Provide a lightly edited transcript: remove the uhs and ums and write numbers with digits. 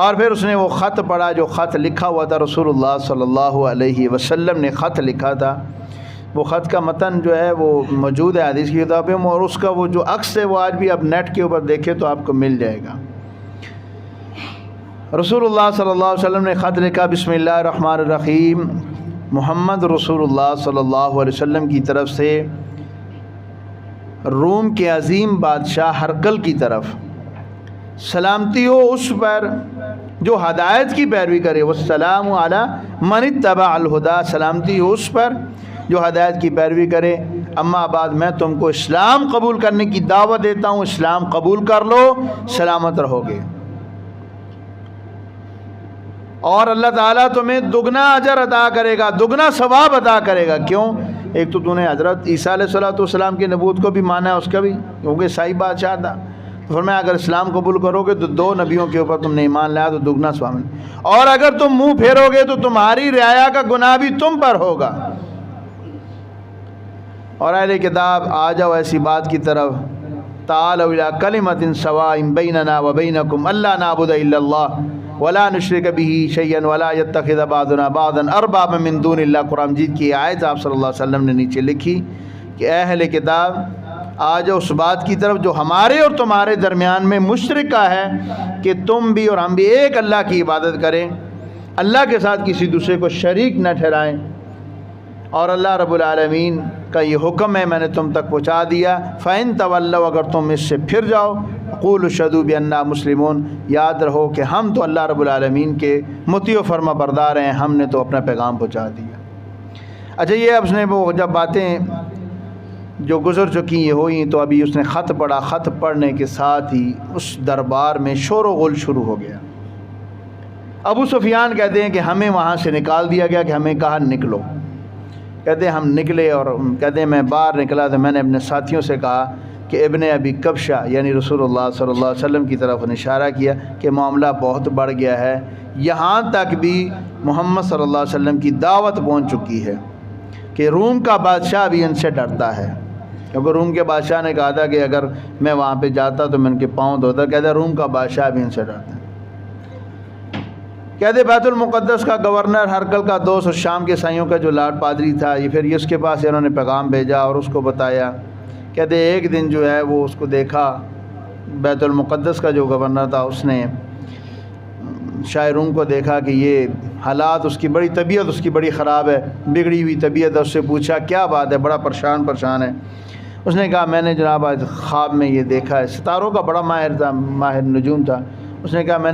اور پھر اس نے وہ خط پڑھا جو خط لکھا ہوا تھا، رسول اللہ صلی اللہ علیہ وسلم نے خط لکھا تھا. وہ خط کا متن جو ہے وہ موجود ہے حدیث کی کتابوں میں، اور اس کا وہ جو عکس ہے وہ آج بھی آپ نیٹ کے اوپر دیکھیں تو آپ کو مل جائے گا. رسول اللہ صلی اللہ علیہ وسلم نے خط لکھا: بسم اللہ الرحمن الرحیم، محمد رسول اللہ صلی اللہ علیہ وسلم کی طرف سے روم کے عظیم بادشاہ ہرقل کی طرف، سلامتی ہو اس پر جو ہدایت کی پیروی کرے، والسلام علی من اتبع الہدی، سلامتی ہو اس پر جو ہدایت کی پیروی کرے. اما بعد، میں تم کو اسلام قبول کرنے کی دعوت دیتا ہوں، اسلام قبول کر لو، سلامت رہو گے، اور اللہ تعالیٰ تمہیں دگنا اجر عطا کرے گا، دگنا ثواب عطا کرے گا. کیوں؟ ایک تو نے حضرت عیسیٰ علیہ السلام کی نبوت کو بھی مانا ہے، اس کا بھی، کیونکہ عیسائی بادشاہ تھا. تو فرمایا اگر اسلام قبول کرو گے تو 2 نبیوں کے اوپر تم نے ایمان لایا تو دگنا ثواب، اور اگر تم منہ پھیرو گے تو تمہاری رعایا کا گناہ بھی تم پر ہوگا. اور اہل کتاب آ جاؤ ایسی بات کی طرف، تعالوا الی کلمۃ سواء بیننا وبینکم الا نعبد الا اللہ ولا نشرک به شیئا ولا یتخذ بعضنا بعضا اربابا من دون اللہ. قرآن مجید کی آیت آپ صلی اللہ علیہ وسلم نے نیچے لکھی کہ اے اہل کتاب آ جاؤ اس بات کی طرف جو ہمارے اور تمہارے درمیان میں مشترکہ ہے، کہ تم بھی اور ہم بھی ایک اللہ کی عبادت کریں، اللہ کے ساتھ کسی دوسرے کو شریک نہ ٹھہرائیں. اور اللہ رب العالمین کا یہ حکم ہے میں نے تم تک پہنچا دیا. فَإِن تَوَلَّوْا، اگر تم اس سے پھر جاؤ، قُولُوا اشْهَدُوا بِأَنَّا مُسْلِمُونَ، یاد رہو کہ ہم تو اللہ رب العالمین کے مطیع و فرما بردار ہیں، ہم نے تو اپنا پیغام پہنچا دیا. اچھا، یہ اب اس نے وہ جب باتیں جو گزر چکی یہ ہوئی تو ابھی اس نے خط پڑھا. خط پڑھنے کے ساتھ ہی اس دربار میں شور و غل شروع ہو گیا. ابو سفیان کہتے ہیں کہ ہمیں وہاں سے نکال دیا گیا، کہ ہمیں کہا نکلو. کہتے ہیں ہم نکلے، اور کہتے ہیں میں باہر نکلا تو میں نے اپنے ساتھیوں سے کہا کہ ابن ابی کبشہ یعنی رسول اللہ صلی اللہ علیہ وسلم کی طرف اشارہ کیا کہ معاملہ بہت بڑھ گیا ہے، یہاں تک بھی محمد صلی اللہ علیہ وسلم کی دعوت پہنچ چکی ہے کہ روم کا بادشاہ بھی ان سے ڈرتا ہے. کیونکہ روم کے بادشاہ نے کہا تھا کہ اگر میں وہاں پہ جاتا تو میں ان کے پاؤں دھوتا. کہتے ہیں روم کا بادشاہ بھی ان سے ڈرتا ہے. کہتے بیت المقدس کا گورنر ہرقل کا دوست اور شام کے عیسائیوں کا جو لاٹ پادری تھا، یہ پھر اس کے پاس انہوں نے پیغام بھیجا اور اس کو بتایا. کہتے ایک دن جو ہے وہ اس کو دیکھا، بیت المقدس کا جو گورنر تھا اس نے شاہ روم کو دیکھا کہ یہ حالات، اس کی بڑی طبیعت اس کی بڑی خراب ہے، بگڑی ہوئی طبیعت ہے. اس سے پوچھا کیا بات ہے، بڑا پریشان ہے. اس نے کہا میں نے جناب آج خواب میں یہ دیکھا ہے. ستاروں کا بڑا ماہر تھا، ماہر نجوم تھا. اس نے کہا میں